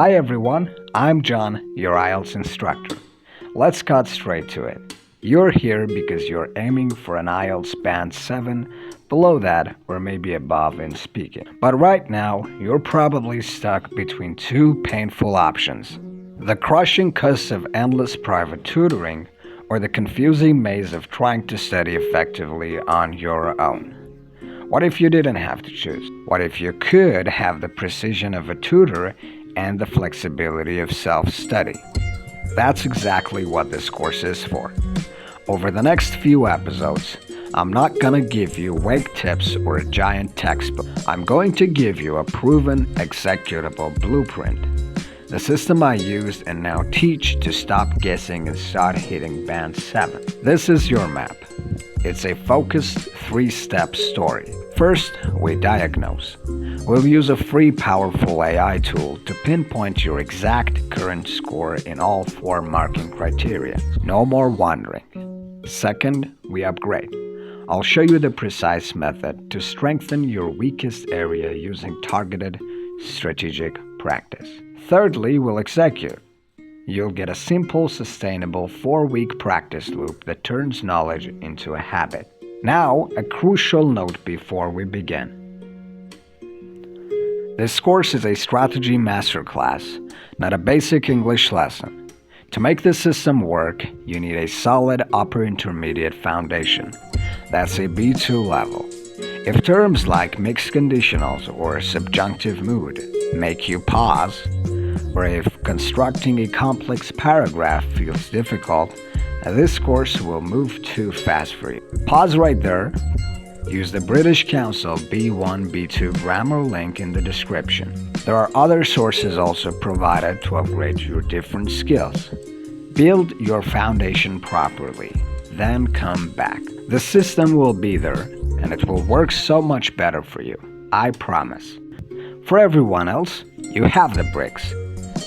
Hi everyone, I'm John, your IELTS instructor. Let's cut straight to it. You're here because you're aiming for an IELTS band 7, below that, or maybe above in speaking. But right now, you're probably stuck between two painful options: the crushing costs of endless private tutoring, or the confusing maze of trying to study effectively on your own. What if you didn't have to choose? What if you could have the precision of a tutor and the flexibility of self-study? That's exactly what this course is for. Over the next few episodes, I'm not gonna give you vague tips or a giant textbook. I'm going to give you a proven, executable blueprint. The system I use and now teach to stop guessing and start hitting band 7. This is your map. It's a focused 3-step story. First, we diagnose. We'll use a free powerful AI tool to pinpoint your exact current score in all 4 marking criteria. No more wondering. Second, we upgrade. I'll show you the precise method to strengthen your weakest area using targeted, strategic practice. Thirdly, we'll execute. You'll get a simple, sustainable 4-week practice loop that turns knowledge into a habit. Now, a crucial note before we begin. This course is a strategy masterclass, not a basic English lesson. To make this system work, you need a solid upper intermediate foundation. That's a B2 level. If terms like mixed conditionals or subjunctive mood make you pause, or if constructing a complex paragraph feels difficult, this course will move too fast for you. Pause right there. Use the British Council B1, B2 grammar link in the description. There are other sources also provided to upgrade your different skills. Build your foundation properly, then come back. The system will be there, and it will work so much better for you. I promise. For everyone else, you have the bricks.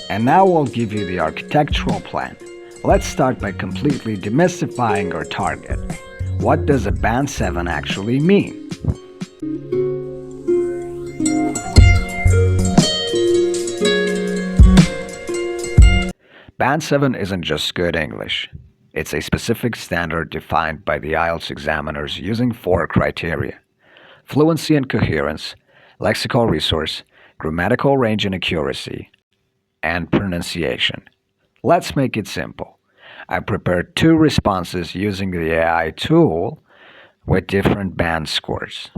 And now I'll give you the architectural plan. Let's start by completely demystifying our target. What does a band 7 actually mean? Band 7 isn't just good English. It's a specific standard defined by the IELTS examiners using 4 criteria: fluency and coherence, lexical resource, grammatical range and accuracy, and pronunciation. Let's make it simple. I prepared 2 responses using the AI tool with different band scores.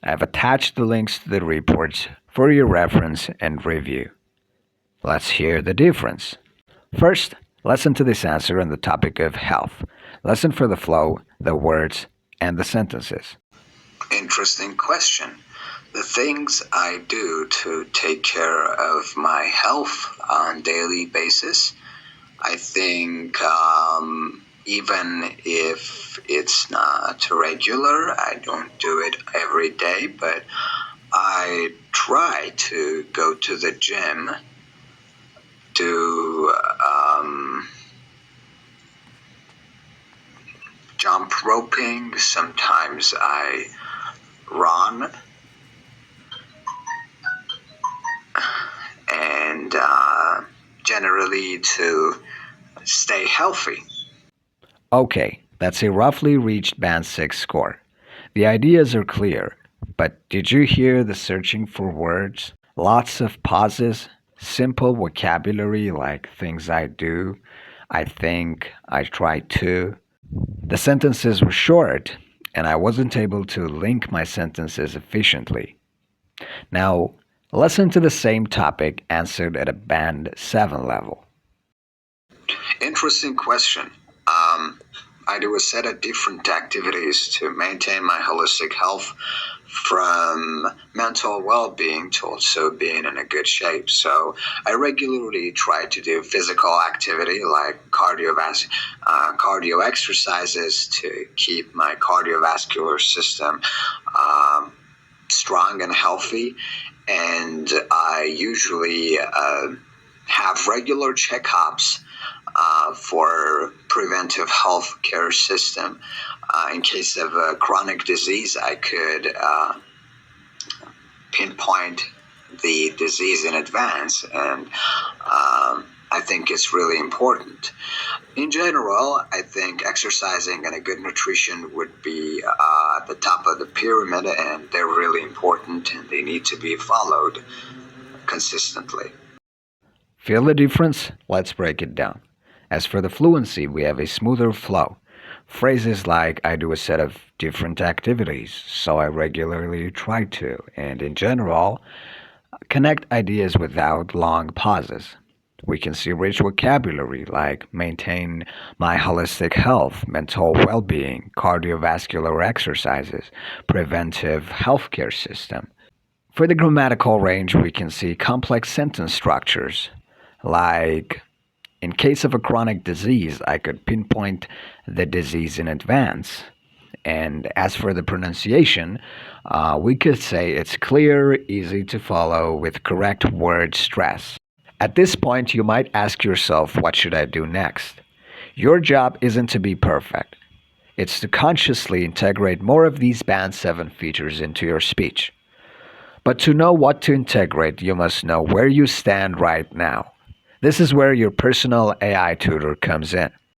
I've attached the links to the reports for your reference and review. Let's hear the difference. First, listen to this answer on the topic of health. Listen for the flow, the words, and the sentences. Interesting question. The things I do to take care of my health on a daily basis, I think even if it's not regular, I don't do it every day, but I try to go to the gym, do jump roping, sometimes I run, and generally to stay healthy. Okay, that's a roughly reached band 6 score. The ideas are clear, but did you hear the searching for words? Lots of pauses, simple vocabulary like things I do, I think, I try to. The sentences were short, and I wasn't able to link my sentences efficiently. Now, listen to the same topic answered at a band 7 level. Interesting question. I do a set of different activities to maintain my holistic health, from mental well-being to also being in a good shape. So I regularly try to do physical activity like cardio exercises to keep my cardiovascular system strong and healthy. And I usually have regular checkups for preventive health care system. In case of a chronic disease, I could pinpoint the disease in advance, and I think it's really important. In general, I think exercising and a good nutrition would be at the top of the pyramid, and they're really important and they need to be followed consistently. Feel the difference? Let's break it down. As for the fluency, we have a smoother flow. Phrases like, I do a set of different activities, so I regularly try to, and in general, connect ideas without long pauses. We can see rich vocabulary like maintain my holistic health, mental well being, cardiovascular exercises, preventive healthcare system. For the grammatical range, we can see complex sentence structures like in case of a chronic disease, I could pinpoint the disease in advance. And as for the pronunciation, we could say it's clear, easy to follow, with correct word stress. At this point, you might ask yourself, what should I do next? Your job isn't to be perfect, it's to consciously integrate more of these Band 7 features into your speech. But to know what to integrate, you must know where you stand right now. This is where your personal AI tutor comes in.